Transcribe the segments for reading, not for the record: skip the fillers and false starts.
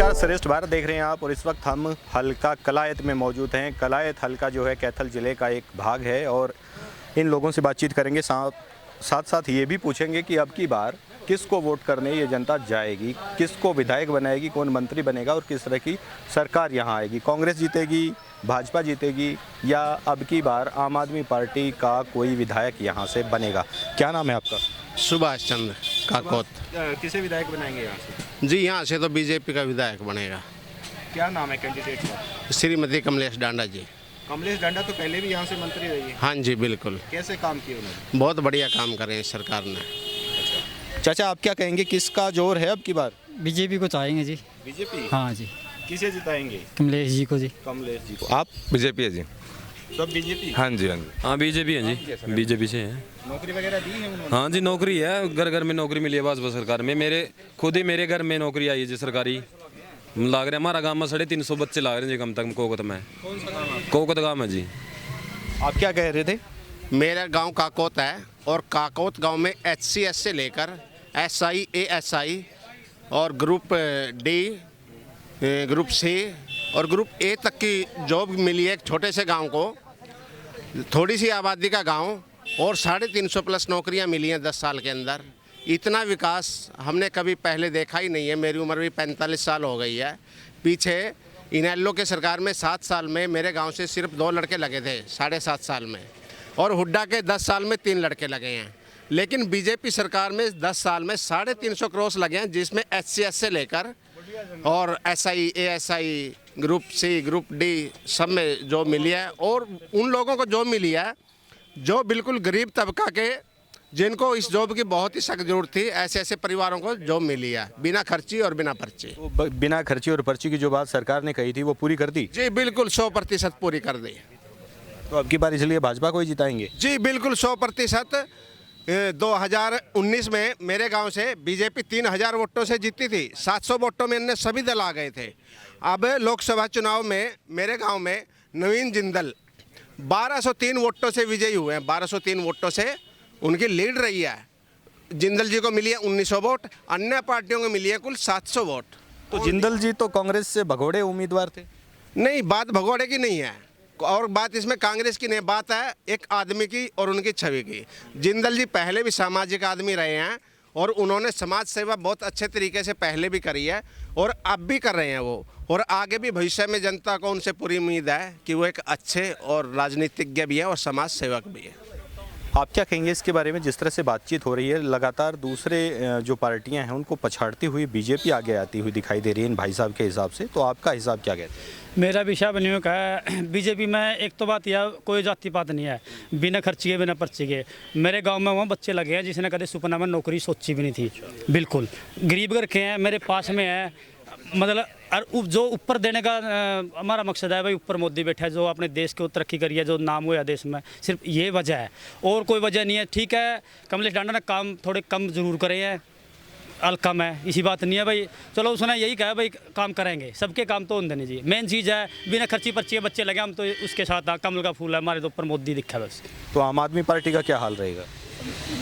नमस्कार, श्रेष्ठ भारत देख रहे हैं आप और इस वक्त हम हल्का कलायत में मौजूद हैं। कलायत हल्का जो है कैथल ज़िले का एक भाग है और इन लोगों से बातचीत करेंगे। साथ साथ ये भी पूछेंगे कि अब की बार किसको वोट करने ये जनता जाएगी, किसको विधायक बनाएगी, कौन मंत्री बनेगा और किस तरह की सरकार यहाँ आएगी। कांग्रेस जीतेगी, भाजपा जीतेगी या अब की बार आम आदमी पार्टी का कोई विधायक यहाँ से बनेगा। क्या नाम है आपका? सुभाष चंद्र काकोत। किसे विधायक बनाएंगे यहाँ से? जी, यहाँ से तो बीजेपी का विधायक बनेगा। क्या नाम है कैंडिडेट का? श्रीमती कमलेश डांडा जी। कमलेश डांडा तो पहले भी यहाँ से मंत्री रही है। हाँ जी, बिल्कुल। कैसे काम किए उन्होंने? बहुत बढ़िया काम करे हैं सरकार ने। चाचा, आप क्या कहेंगे, किसका जोर है अब की बार? बीजेपी को चाहेंगे जी। बीजेपी? हाँ जी। किसे जिताएंगे? कमलेश जी को जी। कमलेश जी को। आप? बीजेपी है जी। सब बीजेपी? हाँ जी, हाँ जी। हाँ बीजेपी है जी, बीजेपी से है। नौकरी वगैरह दी है उन्होंने? हाँ जी, नौकरी है, घर घर में नौकरी मिली है भाजपा सरकार में। मेरे घर में नौकरी आई है जी सरकारी। लाग रहे हमारा गांव में 350 बच्चे लाग रहे हैं जी कम तक कोकत में। कौन सा गाँव है? कोकत गाँव में जी। आप क्या कह रहे थे? मेरा गांव काकोत है और काकोत गांव में HCS से लेकर SI, ASI और ग्रुप डी, ग्रुप C और ग्रुप A तक की जॉब मिली है। एक छोटे से गांव को, थोड़ी सी आबादी का गांव, और 350 प्लस नौकरियां मिली हैं 10 साल के अंदर। इतना विकास हमने कभी पहले देखा ही नहीं है। मेरी उम्र भी 45 साल हो गई है। पीछे इनेलो के सरकार में 7 साल में मेरे गांव से सिर्फ 2 लड़के लगे थे 7.5 साल में, और हुड्डा के 10 साल में 3 लड़के लगे हैं। लेकिन बीजेपी सरकार में 10 साल में 350 क्रॉस लगे हैं, जिसमें HCS से लेकर और SI, ASI, group C, group D सब में जॉब मिली है। और उन लोगों को जॉब मिली है जो बिल्कुल गरीब तबका के, जिनको इस जॉब की बहुत ही सख्त जरूरत थी, ऐसे परिवारों को जॉब मिली है बिना खर्ची और बिना पर्ची। तो बिना खर्ची और पर्ची की जो बात सरकार ने कही थी वो पूरी कर दी? जी बिल्कुल, 100% पूरी कर दी। तो अब की बार इसलिए भाजपा को ही जिताएंगे? जी बिल्कुल 100%। 2019 में मेरे गांव से बीजेपी 3000 वोटों से जीती थी। 700 वोटों में अन्य सभी दल आ गए थे। अब लोकसभा चुनाव में मेरे गांव में नवीन जिंदल 1203 वोटों से विजयी हुए हैं। 1203 वोटों से उनकी लीड रही है। जिंदल जी को मिली है 1900 वोट, अन्य पार्टियों को मिली है कुल 700 वोट। तो जिंदल जी तो कांग्रेस से भगोड़े उम्मीदवार थे। नहीं, बात भगोड़े की नहीं है और बात इसमें कांग्रेस की नहीं, बात है एक आदमी की और उनकी छवि की। जिंदल जी पहले भी सामाजिक आदमी रहे हैं और उन्होंने समाज सेवा बहुत अच्छे तरीके से पहले भी करी है और अब भी कर रहे हैं वो, और आगे भी भविष्य में जनता को उनसे पूरी उम्मीद है कि वो एक अच्छे और राजनीतिज्ञ भी है और समाज सेवक भी है। आप क्या कहेंगे इसके बारे में? जिस तरह से बातचीत हो रही है, लगातार दूसरे जो पार्टियां हैं उनको पछाड़ती हुई बीजेपी आगे आती हुई दिखाई दे रही है इन भाई साहब के हिसाब से, तो आपका हिसाब क्या कहते हैं? मेरा भी हिसाब नहीं का है। बीजेपी में एक तो बात यह, कोई जाति पात नहीं है, बिना खर्ची के बिना पर्ची के। मेरे गांव में वहाँ बच्चे लगे हैं जिसने कभी सपना में नौकरी सोची भी नहीं थी। बिल्कुल गरीब घर के हैं, मेरे पास में है। मतलब और जो ऊपर देने का हमारा मकसद है भाई, ऊपर मोदी बैठा है जो अपने देश को तरक्की करी है, जो नाम हुआ देश में, सिर्फ ये वजह है और कोई वजह नहीं है। ठीक है, कमलेश डांडा ने काम थोड़े कम जरूर करे हैं, हल्का में, इसी बात नहीं है भाई। चलो उसने यही कहा भाई काम करेंगे, सबके काम तो होने दीजिए। मेन चीज़ है बिना खर्ची पर्ची के बच्चे लगे, हम तो उसके साथ कमल का फूल है हमारे तो ऊपर मोदी दिखा बस। तो आम आदमी पार्टी का क्या हाल रहेगा?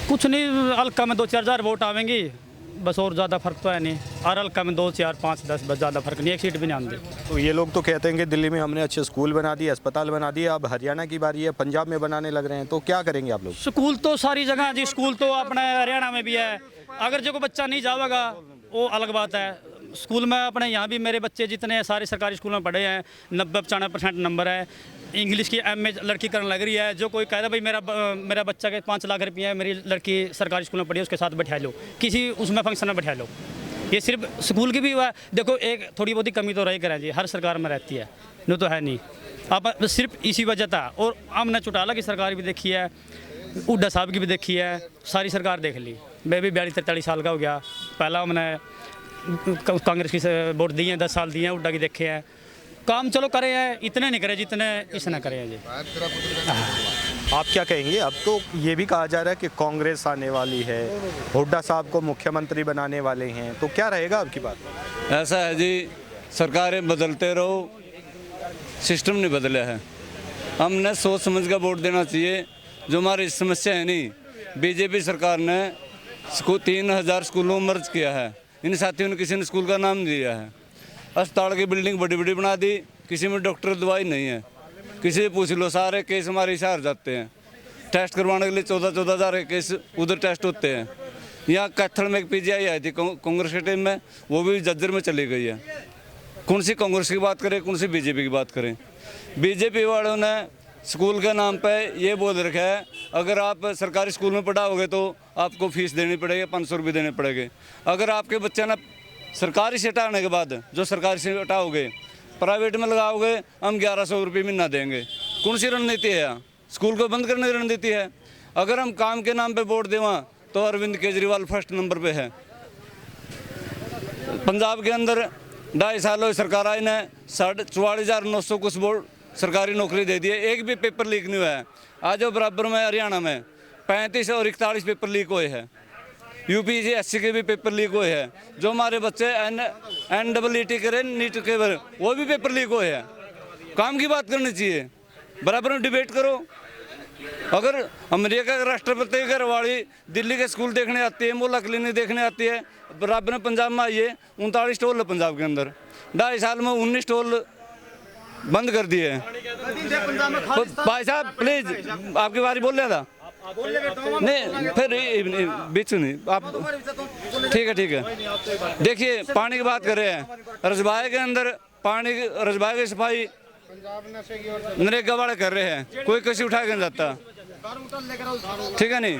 कुछ नहीं, हल्का में 2-4 हज़ार वोट आवेंगी बस, और ज़्यादा फर्क तो है नहीं। और हल्का में 2, 4, 5, 10 बस, ज़्यादा फर्क नहीं, एक सीट भी नहीं आती। तो ये लोग तो कहते हैं कि दिल्ली में हमने अच्छे स्कूल बना दिए, अस्पताल बना दिए, अब हरियाणा की बारी है, पंजाब में बनाने लग रहे हैं, तो क्या करेंगे आप लोग? स्कूल तो सारी जगह जी, स्कूल तो अपने हरियाणा में भी है। अगर जो कोई बच्चा नहीं जाएगा वो अलग बात है। स्कूल में अपने यहाँ भी मेरे बच्चे जितने हैं सारे सरकारी स्कूल में पढ़े हैं, 90-95% नंबर है। इंग्लिश की MA लड़की करने लग रही है। जो कोई कह रहा भाई मेरा बच्चा के 5 लाख रुपये है, मेरी लड़की सरकारी स्कूल में पढ़ी है, उसके साथ बैठा लो, किसी उसमें फंक्शन में बैठा लो। ये सिर्फ स्कूल की भी हुआ है। देखो एक थोड़ी बहुत ही कमी तो रही करें जी, हर सरकार में रहती है, नहीं तो है नहीं। अब सिर्फ इसी वजह था। और हमने चौटाला की सरकार भी देखी है, हुड्डा साहब की भी देखी है, सारी सरकार देख ली। मैं भी 42-43 साल का हो गया। पहला हमने कांग्रेस की वोट दिए हैं, 10 साल दिए हैं, हुड्डा की देखे हैं। काम चलो करे हैं, इतने नहीं करे जितने इसने करे हैं जी। आप क्या कहेंगे? अब तो ये भी कहा जा रहा है कि कांग्रेस आने वाली है, हुड्डा साहब को मुख्यमंत्री बनाने वाले हैं, तो क्या रहेगा अब की बात? ऐसा है जी, सरकारें बदलते रहो, सिस्टम नहीं बदला है। हमने सोच समझ कर वोट देना चाहिए। जो हमारी समस्या है नहीं, बीजेपी सरकार ने 3000 स्कूलों में मर्ज किया है, इन साथियों ने किसी ने स्कूल का नाम दिया है। अस्पताल की बिल्डिंग बड़ी बड़ी बना दी, किसी में डॉक्टर दवाई नहीं है, किसी से पूछ लो, सारे केस हमारे शहर जाते हैं। टेस्ट करवाने के लिए 14-14 हज़ार के केस उधर टेस्ट होते हैं। यहाँ कैथल में एक पीजीआई आई थी कांग्रेस के टाइम में, वो भी जज्जर में चली गई है। कौन सी कांग्रेस की बात करें, कौन सी बीजेपी की बात करें? बीजेपी वालों ने स्कूल के नाम पे ये बोल रखा है, अगर आप सरकारी स्कूल में पढ़ाओगे तो आपको फीस देनी पड़ेगी, 500 रुपये देने पड़ेंगे। अगर आपके बच्चे ना सरकारी से हटाने के बाद, जो सरकारी से हटाओगे प्राइवेट में लगाओगे, हम 1100 रुपये महीना देंगे। कौन सी रणनीति है? स्कूल को बंद करने की रणनीति है। अगर हम काम के नाम पे वोट दें तो अरविंद केजरीवाल फर्स्ट नंबर पे है। पंजाब के अंदर 2.5 साल हुए सरकार आई ने 44,900 कुछ बोर्ड सरकारी नौकरी दे दी है, एक भी पेपर लीक नहीं हुआ है। आज जो बराबर में हरियाणा में 35 और 41 पेपर लीक हुए हैं। UPSC के भी पेपर लीक हुए हैं। जो हमारे बच्चे NEET करें, नीट के वो भी पेपर लीक हुए हैं। काम की बात करनी चाहिए, बराबर में डिबेट करो। अगर अमेरिका के राष्ट्रपति की घरवाली दिल्ली के स्कूल देखने आती है, मोहल्ला क्लिनिक देखने आती है, बराबर में पंजाब में आइए 39 स्टॉल है पंजाब के अंदर। 2.5 साल में 19 स्टॉल बंद कर दिए हैं। भाई साहब प्लीज, आपकी बारी बोल रहा था नहीं, फिर बीच नहीं आप, ठीक है। देखिए पानी की बात कर रहे हैं, रजबाए के अंदर पानी, रजबाए की सफाई नरेगा वाले कर रहे हैं, कोई कैसे उठा के नहीं जाता, ठीक है नहीं?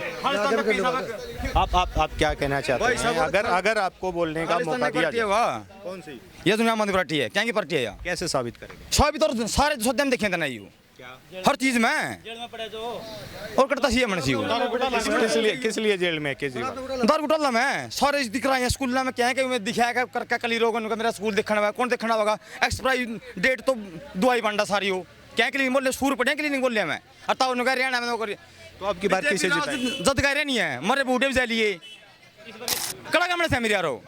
आप क्या कहना चाहते हैं? अगर आपको बोलने का मौका दिया जाए, कौन सी? ये दुनिया मंद पार्टी है, क्या की पार्टी है यार? कैसे साबित करेंगे? साबित और सारे सदन देखे थे नहीं, हर चीज में और करता सी मन सी किस लिए जेल में केजरीवाल? दारू घोटाला में सारे दिख रहे हैं स्कूल में, क्या है कि मैं दिखाया करके कली रोगन का मेरा स्कूल देखना हुआ, कौन देखना होगा? एक्सपायरी डेट तो दवाई बंडा सारी हो, क्या के लिए बोले सूर पड़े के लिए नहीं बोले मैं अता उन्होंने हरियाणा में नौकरी। तो आपकी बात किसे जिताएगी? जद कह रहे नहीं है, मरे बूढ़े भी लिए कड़ा कमरे से मेरे यारो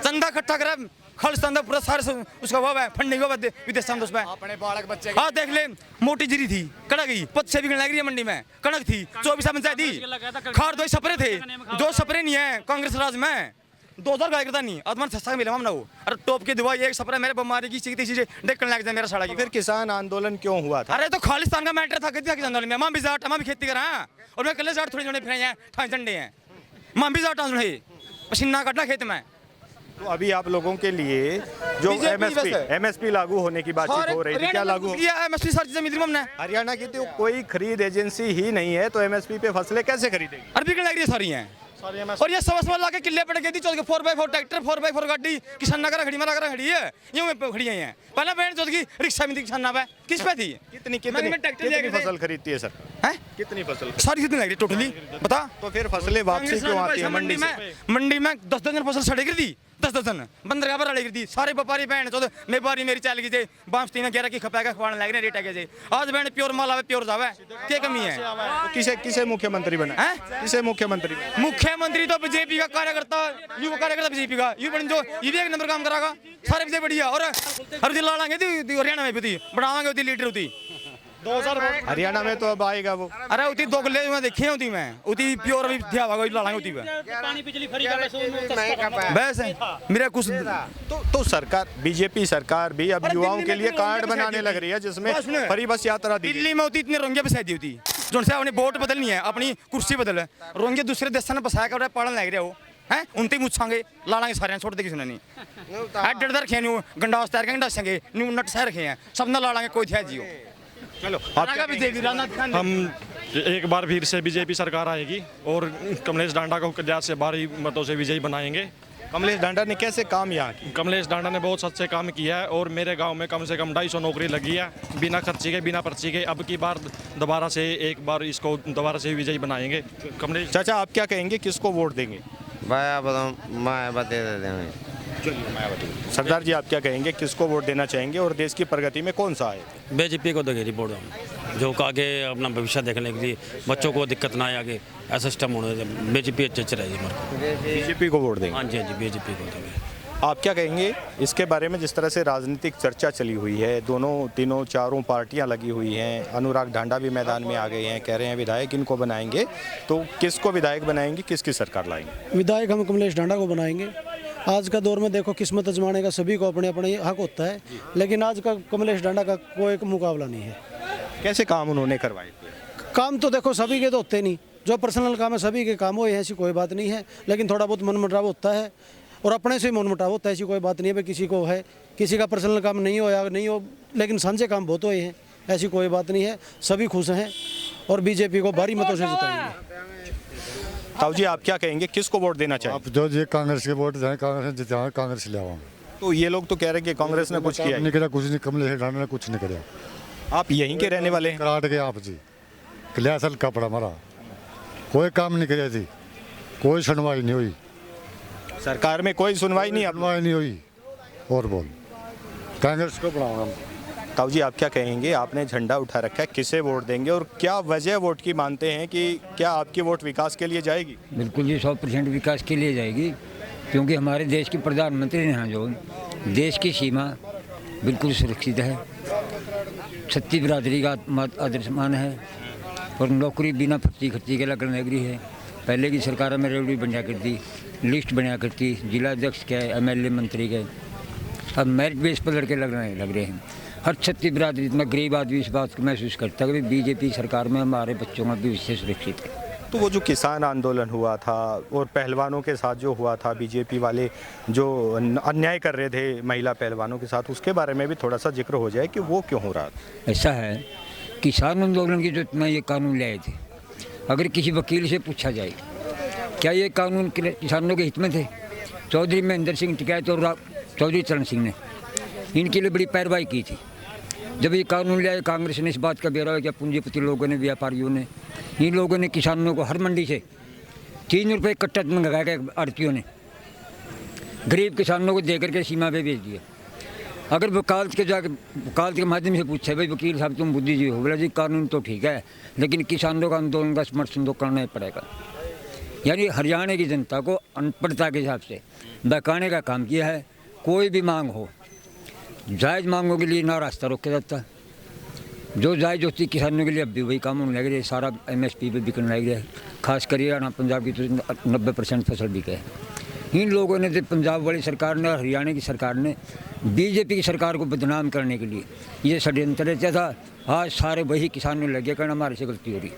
चंदा इकट्ठा करा खालिस्तान पूरा सारे उसका वो है फंडिंग हुआ विदेश में उसमें अपने बालक बच्चे। हाँ देख ले, मोटी जीरी थी कड़क गई, पद से बिकने लग रही है मंडी में, कणक थी 24 पंचायत थी, खार 2 सपरे थे, 2 सपरे नहीं है कांग्रेस राज में, 2000 गाय करता नहीं आत्मा सस्ता मिला ना वो। अरे टॉप की दवाई एक सपरा मेरे बीमारी की चीज देखने लग जाए मेरा साड़ा की। फिर किसान आंदोलन क्यों हुआ था? अरे तो खालिस्तान का मैटर था, किसान आंदोलन में मां भी जाट, हम भी खेती करा और मैं कल जाट थोड़ी जोड़े फिर हैं, ठाई झंडे हैं, मां भी जाट है, पसीना काटना खेत में। तो अभी आप लोगों के लिए जो MSP लागू होने की बातचीत हो रही थी, क्या लागू हो? MSP सारी चीजें मिल रही हमने। हरियाणा की तो कोई खरीद एजेंसी ही नहीं है, तो MSP पे फसलें कैसे खरीदेंगे? अरे बिकने लग रही है सारी हैं, और ये सवा ला के किले पड़ गई थी, 4x4 ट्रैक्टर, 4x4 गाड़ी किसान नगर खड़ी मारा खड़ी है, यूं पे खड़ी है। पहले बहन चौथ की रिक्शा में थी किसान पे, किस पे थी? कितनी फसल खरीदती है सर? हैं कितनी फसल? सारी कितनी लग रही टोटली बता? तो फिर फसलें वापसी क्यों आती है मंडी से? मंडी में 10 दिन फसल सड़े गिर दी, 10 दिन बंदर का बड़ा गिर दी, सारे व्यापारी बहन चौथ व्यापारी मेरी चल गई थे, बांस 3-11 की खपाएगा खवाने लग रहे रेट आगे। आज बहन प्योर माल आवे प्योर जावे, क्या कमी है? किसे मुख्यमंत्री बना है? किसे मुख्यमंत्री? मुख्यमंत्री तो बीजेपी का कार्यकर्ता, युवा कार्यकर्ता बीजेपी का, यू बन जो ये भी 1 नंबर काम करागा, सारे बीजेपी बढ़िया। और हर दिन लाएंगे थी हरियाणा में भी बनावांगे होती लीडर होती 2000 हरियाणा में तो अब आएगा वो। अरे उती 2 किले में देखे होती मैं, उती प्योर अभी दिया होगा लाएंगे होती में पानी बिजली फ्री का पैसा बस है मेरा कुछ। तो सरकार, बीजेपी सरकार भी अब युवाओं के लिए कार्ड बनाने लग रही है, जिसमें फ्री बस यात्रा दी। दिल्ली में होती इतने रोंगे बसाई दी होती, जो से अपनी वोट बदलनी है, अपनी कुर्सी बदल है, रोंगे दूसरे देशों में बसाया कर पढ़ने लग रहे हो हैं, उनते मुछांगे लालांगे सारे छोड़ दे किसी ने नहीं डर रखे नहीं, गंडास तैयार करेंगे डसेंगे न्यू नट सह रखे हैं, सब ना लालांगे कोई थे जियो। चलो हम एक बार फिर से बीजेपी सरकार आएगी और कमलेश डांडा को ज्यादा से भारी मतों से विजयी बनाएंगे। कमलेश डांडा ने कैसे काम यहाँ की? कमलेश डांडा ने बहुत अच्छे काम किया है और मेरे गांव में कम से कम 250 नौकरी लगी है, बिना खर्ची के, बिना पर्ची के। अब की बार दोबारा से एक बार इसको दोबारा से विजयी बनाएंगे कमलेश। चाचा आप क्या कहेंगे, किसको वोट देंगे? सरदार जी आप क्या कहेंगे, किसको वोट देना चाहेंगे और देश की प्रगति में कौन सा है? बीजेपी को देंगे रिपोर्ट हम, जो आगे अपना भविष्य देखने के लिए बच्चों को दिक्कत ना आए, आगे ऐसा सिस्टम होना चाहिए। बीजेपी अच्छे रहेगी हमारे को। बीजेपी को वोट देंगे? हाँ जी बीजेपी को देंगे। आप क्या कहेंगे इसके बारे में, जिस तरह से राजनीतिक चर्चा चली हुई है, तीनों चारों पार्टियां लगी हुई हैं, अनुराग ढांडा भी मैदान में आ गए हैं, कह रहे हैं विधायक इनको बनाएंगे, तो किसको विधायक बनाएंगे, किसकी सरकार लाएंगे? विधायक हम कमलेश डांडा को बनाएंगे आज का दौर में देखो किस्मत आजमाने का सभी को अपने अपने हक होता है, लेकिन आज का कमलेश डांडा का कोई मुकाबला नहीं है। कैसे काम उन्होंने करवाए? काम तो देखो सभी के तो होते नहीं, जो पर्सनल काम है सभी के काम हुए हैं, ऐसी कोई बात नहीं है, लेकिन थोड़ा बहुत मनमुटाव होता है और अपने से ही मनमुटाव होता है, ऐसी कोई बात नहीं है भाई किसी को है, किसी का पर्सनल काम नहीं हो या नहीं हो, लेकिन साझे काम बहुत हुए हैं, ऐसी कोई बात नहीं है, सभी खुश हैं और बीजेपी को भारी मतों से जिताएंगे। ताऊ जी, आप क्या कहेंगे, किसको वोट देना चाहिए? आप जो ये कांग्रेस के वोट जाए, कांग्रेस जिताए, कांग्रेस ले आओ। तो ये लोग तो कह रहे हैं कि कांग्रेस ने कुछ किया नहीं करा, कुछ नहीं, कमलेश डांडा ने कुछ नहीं कराया। आप यहीं के रहने वाले हैं? कराट के आप जी किला सल कपड़ा मारा, कोई काम नहीं कराया जी, कोई सुनवाई नहीं हुई, सरकार में कोई सुनवाई नहीं। सुनवाई नहीं हुई और बोल कांग्रेस को बढ़ाऊंगा। ताऊ जी, आप क्या कहेंगे, आपने झंडा उठा रखा है, किसे वोट देंगे और क्या वजह वोट की मानते हैं कि क्या आपकी वोट विकास के लिए जाएगी? बिल्कुल जी 100% विकास के लिए जाएगी, क्योंकि हमारे देश के प्रधानमंत्री ने जो देश की सीमा बिल्कुल सुरक्षित है, छत्ती बिरादरी का आदर्शमान है और नौकरी बिना पर्ची खर्ची के लगने लग रही है। पहले की सरकार में रेवड़ी बना करती, लिस्ट बना करती, जिला अध्यक्ष के, MLA मंत्री के, अब मेरिट बेस पर लड़के लगने लग रहे हैं। हर छत्ती बिरादरी इतना गरीब आदमी इस बात को महसूस करता है कि बीजेपी सरकार में हमारे बच्चों का भविष्य सुरक्षित है। तो वो जो किसान आंदोलन हुआ था और पहलवानों के साथ जो हुआ था, बीजेपी वाले जो अन्याय कर रहे थे महिला पहलवानों के साथ, उसके बारे में भी थोड़ा सा जिक्र हो जाए कि वो क्यों हो रहा था? ऐसा है, किसान आंदोलन की जो मैं ये कानून लाए थे, अगर किसी वकील से पूछा जाए क्या ये कानून किसानों के हित में थे, चौधरी महेंद्र सिंह टिकैत और चौधरी चरण सिंह ने इनके लिए बड़ी पैरवाई की थी। जब ये कानून लिया, कांग्रेस ने इस बात का बेरा किया, पूंजीपति लोगों ने, व्यापारियों ने, इन लोगों ने किसानों को हर मंडी से 3 रुपये कट्टा मंगा के आड़तियों ने गरीब किसानों को दे करके सीमा पे भेज दिया। अगर वकालत के माध्यम से पूछे, भाई वकील साहब तुम बुद्धिजीवी हो, बोला जी कानून तो ठीक है लेकिन किसानों का आंदोलन का समर्थन तो करना ही पड़ेगा। यानी हरियाणा की जनता को अनपढ़ता के हिसाब से बहकाने का काम किया है। कोई भी मांग हो, जायज़ मांगों के लिए ना रास्ता रोका जाता, जो जायज़ होती किसानों के लिए अब भी वही काम होने लग रही है, सारा MSP पे बिकने लग रहा है। खास कर हरियाणा पंजाब की तो 90% फसल बिके है। इन लोगों ने, तो पंजाब वाली सरकार ने और हरियाणा की सरकार ने बीजेपी की सरकार को बदनाम करने के लिए ये षड्यंत्र रचा था। आज सारे वही किसानों लगे कहना हमारे से गलती हो रही।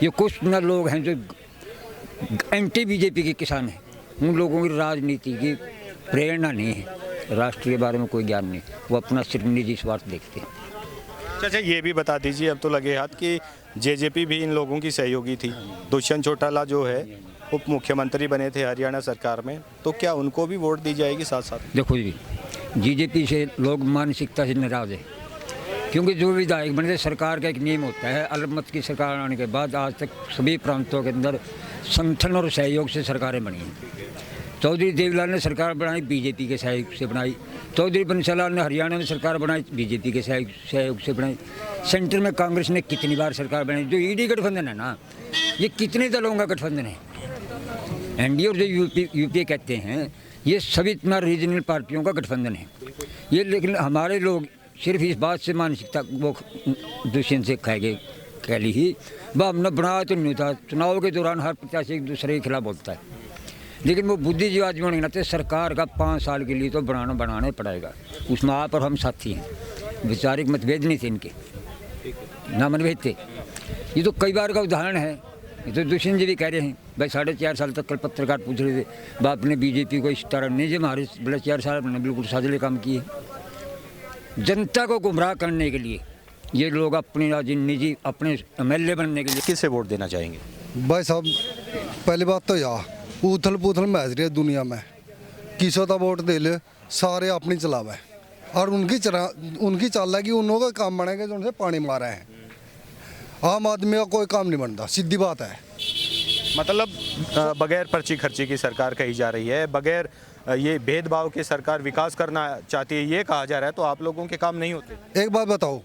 ये कुछ न लोग हैं जो एंटी बीजेपी के किसान हैं, उन लोगों की राजनीति की प्रेरणा नहीं है, राष्ट्र के बारे में कोई ज्ञान नहीं, वो अपना सिर्फ निजी स्वार्थ देखते हैं। अच्छा, ये भी बता दीजिए, अब तो लगे हाथ कि JJP भी इन लोगों की सहयोगी थी। दुष्यंत चौटाला जो है उप मुख्यमंत्री बने थे हरियाणा सरकार में, तो क्या उनको भी वोट दी जाएगी साथ साथ? देखो जी, BJP से लोग मानसिकता से नाराज़ है, क्योंकि जो विधायक बने थे, सरकार का एक नियम होता है, अलमत की सरकार आने के बाद आज तक सभी प्रांतों के अंदर संगठन और सहयोग से सरकारें बनी हैं। चौधरी देवीलाल ने सरकार बनाई, बीजेपी के सहयोग से बनाई। चौधरी बंसीलाल ने हरियाणा में सरकार बनाई, बीजेपी के सहयोग से बनाई। सेंटर में कांग्रेस ने कितनी बार सरकार बनाई। जो ED गठबंधन है ना, ये कितने दलों का गठबंधन है। NDA और जो UPA कहते हैं, ये सभी इतना रीजनल पार्टियों का गठबंधन है ये। लेकिन हमारे लोग सिर्फ इस बात से मानसिकता वो दुष्यंत से कह ली ही, वह हमने बनाया तो नहीं था। चुनाव के दौरान हर प्रत्याशी एक दूसरे के खिलाफ बोलता है, लेकिन वो बुद्धिजीवी आदमी होने के नाते सरकार का 5 साल के लिए तो बनाना पड़ेगा। उसमें आप और हम साथी हैं, वैचारिक मतभेद नहीं थे इनके, ना मनभेद थे। ये तो कई बार का उदाहरण है। ये तो दुष्यंत जी भी कह रहे हैं, भाई 4.5 साल तक कल पत्रकार पूछ रहे थे, बाप ने BJP को इस तरह नहीं, जो हमारे 4 साल ने बिल्कुल साझले काम किए। जनता को गुमराह करने के लिए ये लोग अपनी निजी अपने MLA बनने के लिए किसे वोट देना चाहेंगे? भाई साहब, पहली बात तो यार उथल पुथल मैच रही है दुनिया में, किसी का वोट दे ले, सारे अपनी चलावा है और उनकी चाल है कि उन लोगों का काम बनेगा जो उनसे पानी मारा है। आम आदमी का कोई काम नहीं बनता, सीधी बात है। मतलब बगैर पर्ची खर्ची की सरकार कही जा रही है, बगैर ये भेदभाव की सरकार विकास करना चाहती है, ये कहा जा रहा है, तो आप लोगों के काम नहीं होते। एक बात बताओ,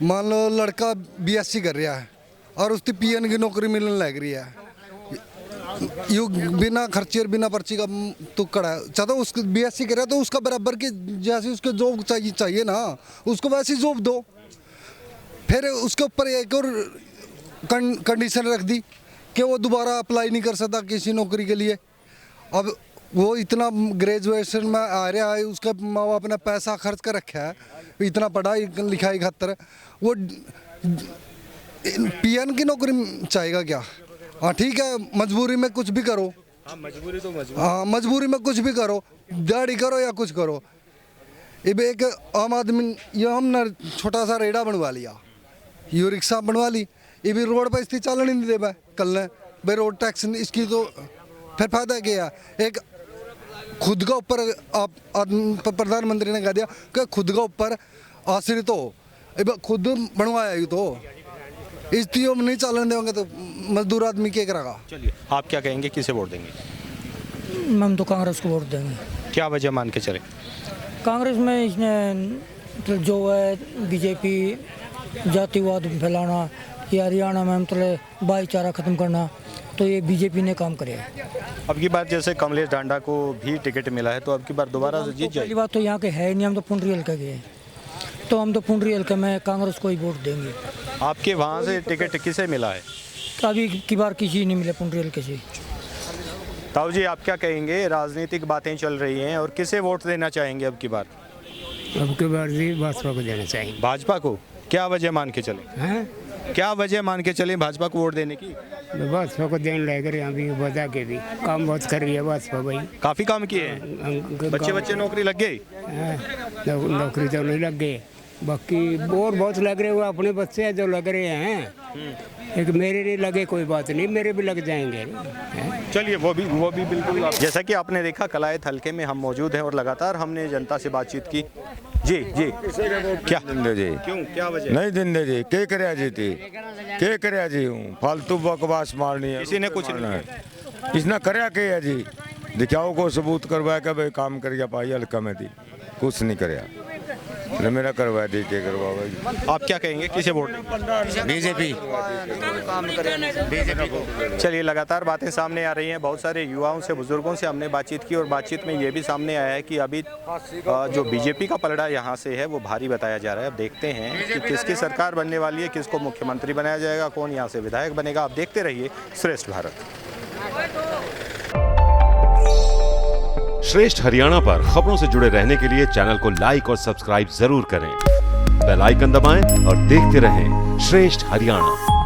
मान लो लड़का BSc कर रहा है और उसकी PN की नौकरी मिलने लग रही है, यू बिना खर्चे और बिना पर्ची का तो कड़ा चाहता हूँ। उसको BSc कर रहा है तो उसका बराबर की जैसे उसको जॉब चाहिए ना, उसको वैसी जॉब दो। फिर उसके ऊपर एक और कंडीशन रख दी कि वो दोबारा अप्लाई नहीं कर सकता किसी नौकरी के लिए। अब वो इतना ग्रेजुएशन में आ रहा है, उसका माँ बाप ने पैसा खर्च कर रखा है इतना पढ़ाई लिखाई खातर, वो पीएन की नौकरी चाहेगा क्या? हाँ ठीक है, मजबूरी में कुछ भी करो, मजबूरी तो मजबूरी। हाँ मजबूरी में कुछ भी करो, दिहाड़ी करो या कुछ करो। अब एक आम आदमी, ये हमने छोटा सा रेड़ा बनवा लिया, ये रिक्शा बनवा ली, ये भी रोड पर इसकी चालन ही नहीं दे पाए कल ने भाई, रोड टैक्स इसकी तो फिर फायदा क्या? एक खुद का ऊपर आप प्रधानमंत्री ने कह दिया कि खुद का ऊपर आश्रित हो, अब खुद बनवाया ये तो इसलिए हम नहीं चालन देंगे तो मजदूर आदमी क्या करेगा? चलिए, आप क्या कहेंगे, किसे वोट देंगे? हम तो कांग्रेस को वोट देंगे। क्या वजह मान के चले? कांग्रेस में इसने जो है बीजेपी जातिवाद फैलाना या हरियाणा में मतलब भाईचारा ख़त्म करना, तो ये बीजेपी ने काम करे। अब की बार जैसे कमलेश डांडा को भी टिकट मिला है, तो अब की बार दोबारा से जीत पहली जाएगी। बात तो यहाँ के है नहीं, हम तो पुंडरी हल्का के हैं, तो हम तो पुंडरी हल्का में कांग्रेस को ही वोट देंगे। आपके वहाँ से टिकट किसे मिला है? तो अभी की बार किसी नहीं मिले पुंडरी हल्के से। ताऊ जी, आप क्या कहेंगे? राजनीतिक बातें चल रही हैं और किसे वोट देना चाहेंगे अब की बार? अब की बार जी भाजपा को देना चाहिए। भाजपा को? क्या वजह मान के चले? हैं? क्या वजह मान के चले भाजपा को वोट देने की? भाजपा को देने लग रहे हैं, अभी बता के भी काम बहुत कर रही है भाजपा भाई, काफी काम किए हैं। बच्चे नौकरी लग गई? नौकरी तो नहीं लग गई, बाकी और बहुत लग रहे, वो अपने बच्चे हैं जो लग रहे हैं, एक मेरे नहीं लगे कोई बात नहीं, मेरे भी लग जाएंगे। चलिए, वो भी बिल्कुल। जैसा कि आपने देखा, कलायत हल्के में हम मौजूद हैं और लगातार हमने जनता से बातचीत की। जी जी, क्या जी? क्यों, क्या वजह? नहीं दिंदे जी, के करया जी थी, के करया जी हूँ, फालतू बकवास मारनी है, किसी ने कुछ नहीं है, इसने करया के है जी, दिखाओ को सबूत करवाया कि भाई काम कर गया पाई हल्का में थी, कुछ नहीं करया, मेरा करवा दी, के करवा। आप क्या कहेंगे, किसे वोट? बीजेपी। चलिए, लगातार बातें सामने आ रही हैं, बहुत सारे युवाओं से, बुजुर्गों से हमने बातचीत की और बातचीत में ये भी सामने आया है कि अभी जो बीजेपी का पलड़ा यहाँ से है वो भारी बताया जा रहा है। अब देखते हैं कि किसकी सरकार बनने वाली है, किसको मुख्यमंत्री बनाया जाएगा, कौन यहाँ से विधायक बनेगा। आप देखते रहिए श्रेष्ठ भारत। श्रेष्ठ हरियाणा पर खबरों से जुड़े रहने के लिए चैनल को लाइक और सब्सक्राइब जरूर करें। बेल आइकन दबाएं और देखते रहें श्रेष्ठ हरियाणा।